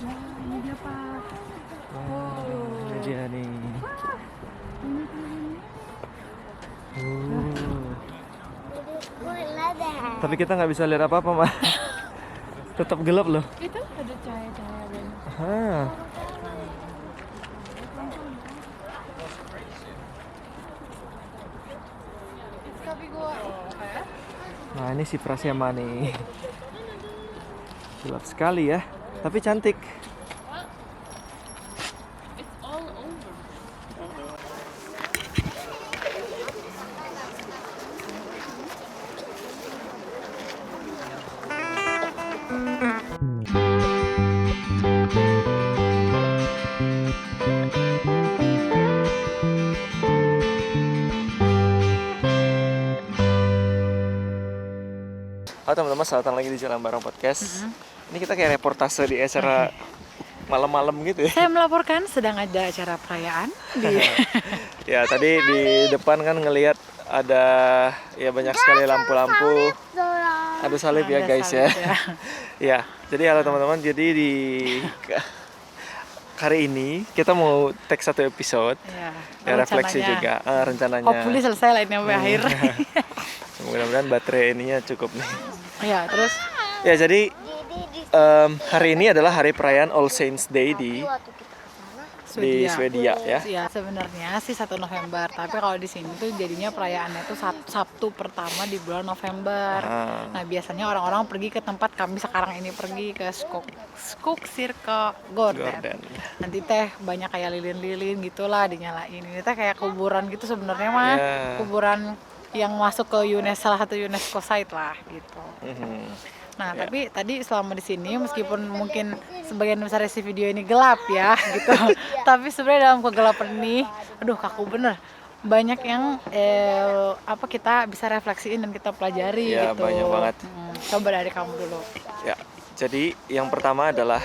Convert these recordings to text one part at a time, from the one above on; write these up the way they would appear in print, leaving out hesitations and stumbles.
Ini dia Pak. Ini dia nih. Tapi kita nggak bisa lihat apa-apa, Mah. Tetap gelap loh. Itu ada cahaya-cahaya banyak. Ah. Tapi gua Nah, ini si Prasyama nih. Gelap sekali ya, tapi cantik. it's all over. Halo teman-teman, selamat datang lagi di Jalan Bareng Podcast. Ini kita kayak reportase di acara malam-malam gitu ya. Saya melaporkan sedang ada acara perayaan di Ya, tadi di depan kan ngelihat ada ya banyak sekali lampu-lampu. Ada salib ya Ada guys salib ya. Ya, jadi halo teman-teman. Jadi di hari ini kita mau take satu episode ya, refleksi juga rencananya. Hopefully selesai lah ini sampai akhir. Mudah-mudahan baterai ininya cukup nih. Ya, terus Ya, jadi hari ini adalah hari perayaan All Saints Day di Swedia ya. Ya, sebenarnya sih 1 November, tapi kalau di sini tuh jadinya perayaannya tuh Sabtu pertama di bulan November. Nah, biasanya orang-orang pergi ke tempat kami sekarang ini pergi ke Skogkirke Gorden. Nanti teh banyak kayak lilin-lilin gitulah dinyalain. Ini teh kayak kuburan gitu sebenarnya mah. Ya. Kuburan yang masuk ke salah satu UNESCO site lah gitu. Nah, tapi tadi selama di sini meskipun mungkin sebagian besar isi video ini gelap ya gitu. Tapi sebenarnya dalam kegelapan ini, aduh kaku bener. Banyak yang kita bisa refleksiin dan kita pelajari Ya, gitu. banyak banget. Coba dari kamu dulu. Ya, jadi yang pertama adalah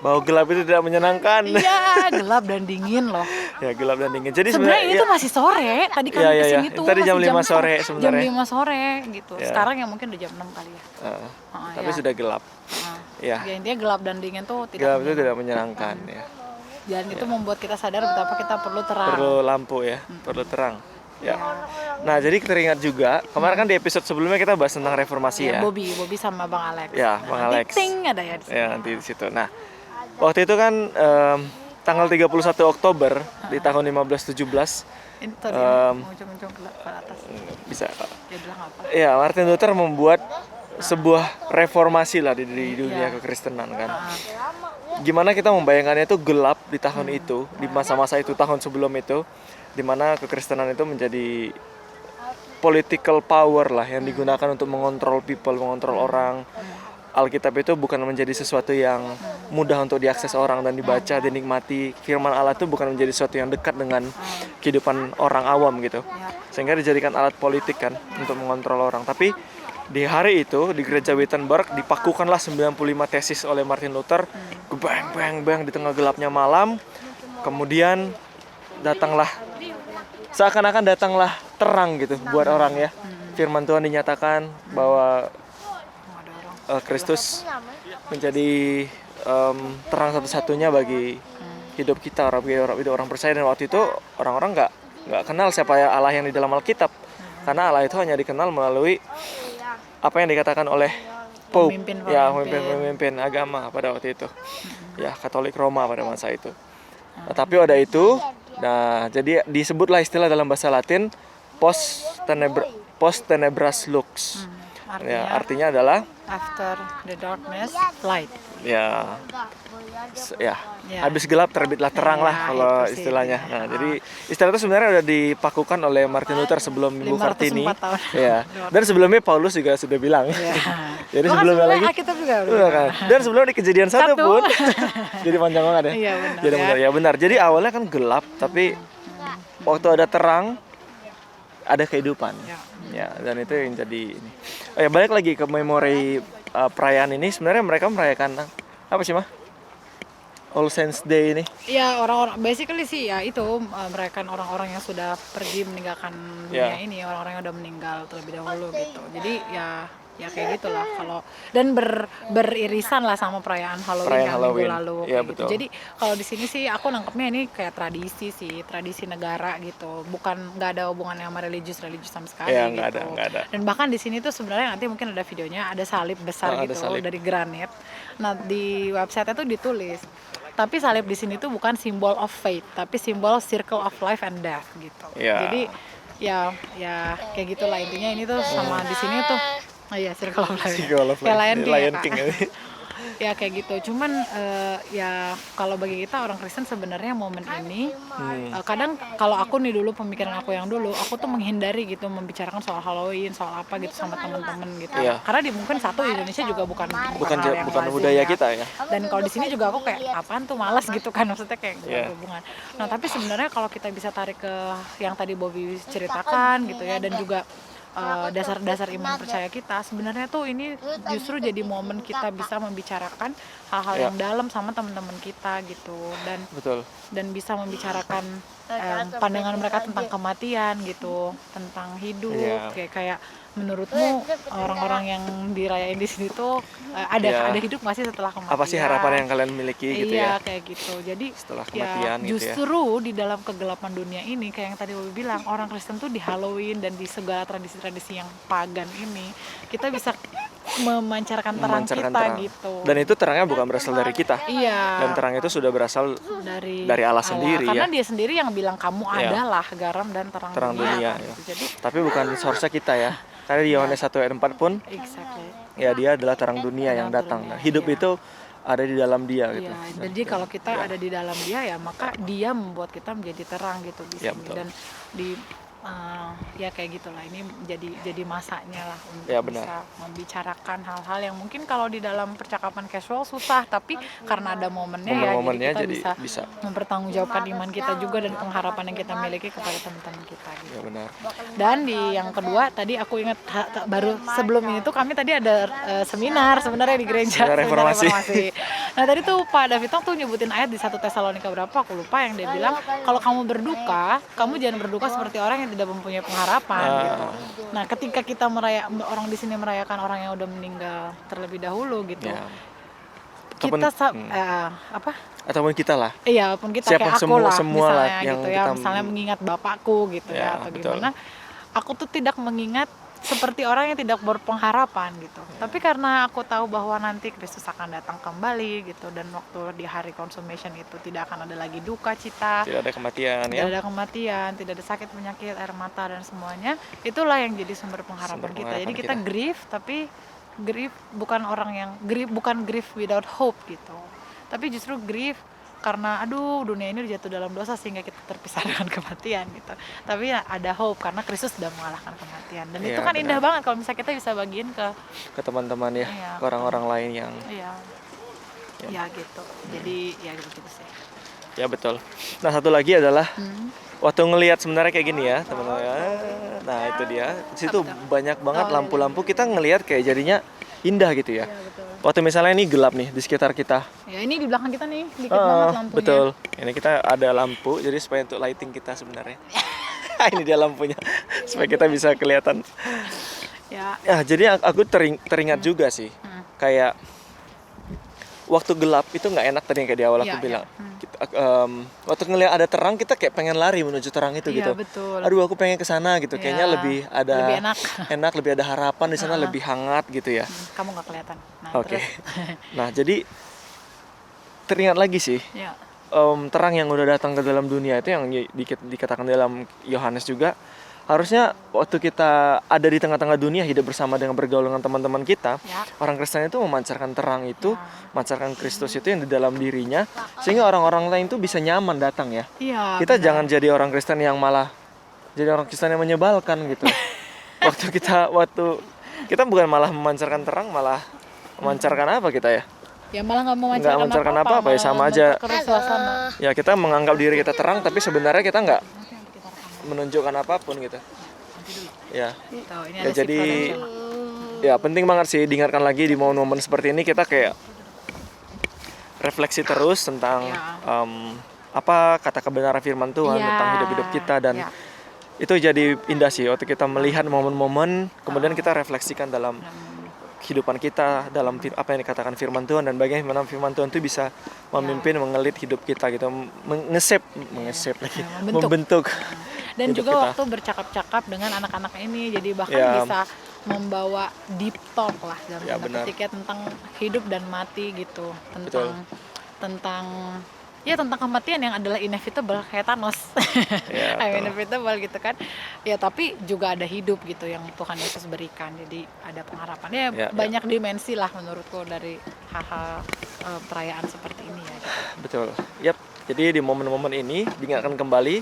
bahwa gelap itu tidak menyenangkan. Iya, gelap dan dingin loh. Ya, gelap dan dingin. Jadi Sebenarnya ini ya, tuh masih sore. Tadi kami Iya, iya, kesini iya. tuh Tadi jam masih 5 sore jam sebenarnya. 5 sore gitu. Ya. Sekarang ya mungkin udah jam 6 kali ya. tapi Ya. sudah gelap. Ya, Ya, intinya gelap dan dingin tuh tidak gelap itu menyenangkan. tidak menyenangkan ya. Dan itu membuat kita sadar betapa kita perlu terang. Perlu lampu ya, perlu terang. Ya. Nah, jadi teringat juga kemarin kan di episode sebelumnya kita bahas tentang reformasi ya. Bobby sama Bang Alex. Ya, Bang nanti Alex. Ting ada ya di sini. Ya, nanti di situ. Nah, waktu itu kan tanggal 31 Oktober di tahun 1517 Ini tadi muncul ke atas. bisa Dia bilang apa? ya, Martin Luther membuat sebuah reformasi lah di dunia kekristenan kan. Gimana kita membayangkannya itu gelap di tahun itu, di masa-masa itu, tahun sebelum itu, di mana kekristenan itu menjadi political power lah yang digunakan untuk mengontrol people, mengontrol orang. Alkitab itu bukan menjadi sesuatu yang mudah untuk diakses orang dan dibaca, dinikmati. Firman Allah itu bukan menjadi sesuatu yang dekat dengan kehidupan orang awam gitu. Sehingga dijadikan alat politik kan untuk mengontrol orang. Tapi di hari itu di gereja Wittenberg dipakukanlah 95 tesis oleh Martin Luther. Bang bang bang di tengah gelapnya malam. Kemudian datanglah seakan-akan datanglah terang gitu buat orang ya. Firman Tuhan dinyatakan bahwa Kristus menjadi terang satu-satunya bagi hidup kita, orang percaya. Dan waktu itu orang-orang nggak kenal siapa ya Allah yang di dalam Alkitab, karena Allah itu hanya dikenal melalui apa yang dikatakan oleh Pope, pemimpin agama pada waktu itu, ya Katolik Roma pada masa itu. Nah, tapi ada itu, nah jadi disebutlah istilah dalam bahasa Latin post tenebras lux. Artinya adalah after the darkness, light. Ya, habis gelap terbitlah terang lah kalau istilahnya. Nah, jadi istilah itu sebenarnya udah dipakukan oleh Martin Luther sebelum Ibu Kartini. Ya, dan sebelumnya Paulus juga sudah bilang. Jadi sebelumnya lagi. Kan. Dan sebelum di Kejadian 1 pun. Jadi panjang banget ya. Iya, benar. Jadi benar ya, benar. Jadi awalnya kan gelap, tapi waktu ada terang, ada kehidupan. Ya, dan itu yang jadi ini. Balik lagi ke memori perayaan ini, sebenarnya mereka merayakan apa sih, Mah? All Saints Day ini. Ya, orang-orang basically sih ya itu merayakan orang-orang yang sudah pergi meninggalkan dunia ini, orang-orang yang udah meninggal terlebih dahulu gitu. Jadi ya ya kayak gitulah kalau dan beririsan lah sama perayaan Halloween Perayaan yang Halloween. minggu lalu Iya, kayak gitu. betul. Jadi kalau di sini sih aku nangkepnya ini kayak tradisi negara gitu, bukan nggak ada hubungannya sama religius sama sekali Iya, gitu. nggak ada. Dan bahkan di sini tuh sebenarnya nanti mungkin ada videonya, ada salib besar Ada gitu salib. dari granit. Nah di website itu ditulis, tapi salib di sini tuh bukan simbol of faith, tapi simbol circle of life and death gitu. Iya. Jadi ya kayak gitulah intinya ini tuh sama di sini tuh. Oh iya, Circle of Life. Circle of Kayak Life. Lion King, Lion ya, Kak. King ini. Ya kayak gitu. Cuman ya kalau bagi kita orang Kristen sebenarnya momen ini kadang kalau aku nih dulu pemikiran aku yang dulu, aku tuh menghindari gitu membicarakan soal Halloween, soal apa gitu sama temen-temen gitu. Iya. Karena mungkin satu Indonesia juga bukan hal yang bukan lazim, budaya ya. kita ya. Dan kalau di sini juga aku kayak apaan tuh malas gitu kan, maksudnya kayak nggak Iya. berhubungan. Nah tapi sebenarnya kalau kita bisa tarik ke yang tadi Bobby ceritakan gitu ya, dan juga dasar-dasar iman percaya kita, sebenarnya tuh ini justru jadi momen kita bisa membicarakan hal-hal Ya. yang dalam sama teman-teman kita gitu, Betul. dan bisa membicarakan pandangan mereka tentang kematian gitu, tentang hidup. Iya. Kayak menurutmu orang-orang yang dirayain di sini tuh Iya. ada hidup nggak sih setelah kematian? Apa sih harapan yang kalian miliki gitu Iya, ya? kayak gitu. Jadi Setelah ya kematian gitu ya. justru di dalam kegelapan dunia ini, kayak yang tadi Bobi bilang, orang Kristen tuh di Halloween dan di segala tradisi-tradisi yang pagan ini, kita bisa memancarkan terang Memancarkan kita terang. gitu. Dan itu terangnya bukan berasal dari kita. Iya. Dan terang itu sudah berasal dari Allah sendiri karena ya. dia sendiri yang bilang kamu Iya. adalah garam dan terang Dunia, kan, ya. gitu. Jadi Tapi bukan source kita ya. Karena di Yohanes 1 ayat 4 pun exactly. ya dia adalah terang dunia yang Terang datang. dunia, Nah, hidup iya. itu ada di dalam dia gitu. Iya, jadi kalau kita ada di dalam dia ya maka dia membuat kita menjadi terang gitu di Ya, sini. betul. Dan di ya kayak gitulah, ini jadi masanya lah untuk Ya, benar. bisa membicarakan hal-hal yang mungkin kalau di dalam percakapan casual susah, tapi karena ada momennya Momennya jadi jadi kita bisa. mempertanggungjawabkan iman kita juga dan pengharapan yang kita miliki kepada teman-teman kita gitu. Ya benar. Dan di yang kedua tadi aku ingat baru sebelum ini tuh kami tadi ada seminar sebenarnya di gereja, Seminar reformasi. Nah tadi tuh Pak Davitong tuh nyebutin ayat di 1 Tesalonika berapa aku lupa, yang dia bilang kalau kamu berduka, kamu jangan berduka seperti orang yang tidak mempunyai pengharapan gitu. Nah ketika kita orang di sini merayakan orang yang udah meninggal terlebih dahulu gitu, Ya. kita apa? Ataupun kita lah. Iya, walaupun kita Siapa kayak aku lah, semua lah misalnya yang gitu ya, kita- misalnya mengingat bapakku gitu Ya, ya, atau betul. gimana, aku tuh tidak mengingat seperti orang yang tidak berpengharapan gitu. Tapi karena aku tahu bahwa nanti Kristus akan datang kembali gitu, dan waktu di hari consummation itu tidak akan ada lagi duka cita, Tidak ada kematian ya. tidak ada kematian, tidak ada sakit penyakit, air mata dan semuanya, itulah yang jadi sumber pengharapan Sumber kita. Jadi pengharapan kita kita. grief, tapi grief bukan orang yang bukan grief without hope gitu, tapi justru grief karena aduh dunia ini udah jatuh dalam dosa sehingga kita terpisah dengan kematian gitu. Tapi ya ada hope karena Kristus sudah mengalahkan kematian, dan Iya, itu kan benar. indah banget kalau misalnya kita bisa bagiin ke Ke teman-teman ya, Iya. ke orang-orang lain yang ya gitu. Jadi ya gitu sih. ya betul. Nah, satu lagi adalah Hmm. waktu ngelihat sebenarnya kayak gini ya, teman-teman. Nah, itu dia. Di situ banyak banget lampu-lampu, kita ngelihat kayak jadinya indah gitu ya. Ya betul. Waktu misalnya ini gelap nih di sekitar kita. Ya ini di belakang kita nih dikit banget lampunya. Betul. Ini kita ada lampu, jadi supaya untuk lighting kita sebenarnya. Ini dia lampunya, supaya kita bisa kelihatan. Ya. Ya, jadi aku teringat juga sih, kayak waktu gelap itu nggak enak tadi yang kayak di awal aku Iya, bilang. iya. Waktu ngeliat ada terang kita kayak pengen lari menuju terang itu Iya, gitu. betul. Aduh, aku pengen ke sana gitu. Iya, Kayaknya lebih ada lebih enak. lebih ada harapan di sana, lebih hangat gitu ya. Kamu nggak kelihatan. Nah, Oke. terus Nah, jadi teringat lagi sih, ya. terang yang udah datang ke dalam dunia itu yang dikatakan dalam Yohanes juga, harusnya waktu kita ada di tengah-tengah dunia hidup bersama dengan bergaul dengan teman-teman kita, Ya. orang Kristen itu memancarkan terang itu, Ya. memancarkan Kristus itu yang di dalam dirinya, sehingga orang-orang lain itu bisa nyaman datang ya. Iya. Kita benar. jangan jadi orang Kristen yang malah jadi orang Kristen yang menyebalkan gitu. waktu kita bukan malah memancarkan terang, malah memancarkan apa kita ya? Ya malah nggak Nggak memancarkan memancarkan apa-apa ya, malah sama aja. memperkeruh suasana. Ya kita menganggap diri kita terang, tapi sebenarnya kita nggak menunjukkan apapun gitu. Ya, Tuh, ini ya ada jadi si Prudential. ya penting banget sih diingatkan lagi di momen-momen seperti ini kita kayak refleksi terus tentang Ya. apa kata kebenaran firman Tuhan Iya. tentang hidup-hidup kita, dan Ya. itu jadi indah sih waktu kita melihat momen-momen kemudian kita refleksikan dalam kehidupan kita dalam apa yang dikatakan firman Tuhan, dan bagaimana firman Tuhan itu bisa memimpin, mengelit hidup kita gitu, mengesep lagi, membentuk dan hidup juga kita. waktu bercakap-cakap dengan anak-anak ini, jadi bahkan Ya. bisa membawa deep talk lah dalam Ya, tanda benar. petik ya, tentang hidup dan mati gitu, Betul. tentang kematian yang adalah inevitable kayak Thanos. Ya, betul. Inevitable gitu kan ya, tapi juga ada hidup gitu yang Tuhan Yesus berikan, jadi ada pengharapan ya, Ya, banyak dimensi lah menurutku dari hal-hal perayaan seperti ini ya gitu. Betul. Yap. Jadi di momen-momen ini diingatkan kembali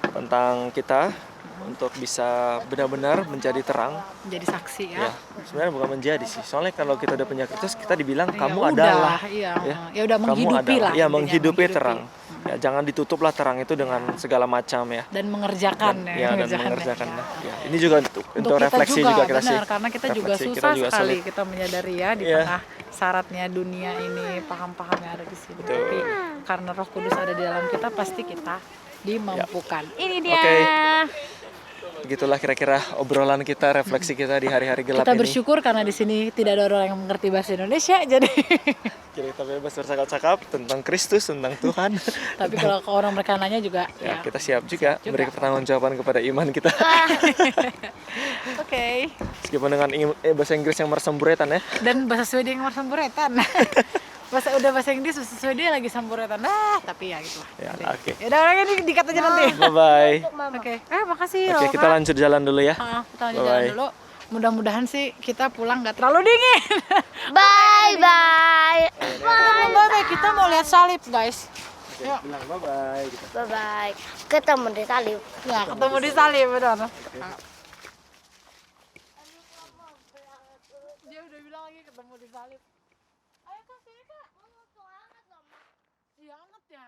tentang kita untuk bisa benar-benar menjadi terang. Menjadi saksi Ya, ya. sebenarnya bukan menjadi sih. Soalnya kalau kita udah punya Kristus, kita dibilang Ya kamu udah, adalah ya udah kamu menghidupi adalah. lah, Ya, intinya, menghidupi terang. Ya, jangan ditutuplah terang itu dengan segala macam ya. dan mengerjakan Dan mengerjakannya, mengerjakan. ya. Ya, ini juga untuk Untuk kita refleksi juga kita sih. benar, karena kita juga Refleksi, susah juga sekali sulit. kita menyadari ya di Iya. tengah syaratnya dunia ini, paham-paham yang ada di sini. Betul. Tapi karena Roh Kudus ada di dalam kita, pasti kita dimampukan. Ini dia. Oke. Begitulah kira-kira obrolan kita, refleksi kita di hari-hari gelap Kita ini. bersyukur karena di sini tidak ada orang yang mengerti bahasa Indonesia, jadi Kita bebas bercakap-cakap tentang Kristus, tentang Tuhan. tapi kalau ke orang mereka nanya juga Ya, kita siap juga beri pertanggungjawaban kepada iman kita. Oke. Meskipun dengan bahasa Inggris yang mersemburetan ya. Dan bahasa Swedia yang samburetan. bahasa Inggris bahasa Swedia lagi samburetan. Tapi ya gitu lah. Ya, oke. Ya udah, orangnya dikat aja nanti. Bye-bye. Oke. Makasih. Oke, kita lanjut jalan dulu ya. Kita lanjut jalan Bye-bye. dulu. Mudah-mudahan sih kita pulang nggak terlalu dingin. Bye bye. Bye-bye. Kita mau lihat salib, guys. Yuk. Bilang bye-bye. Bye bye. Ketemu di salib. Ya, ketemu di salib, benar. Dia udah bilang lagi ketemu di salib. Ayo Kak, sini Kak. Iya, anget ya.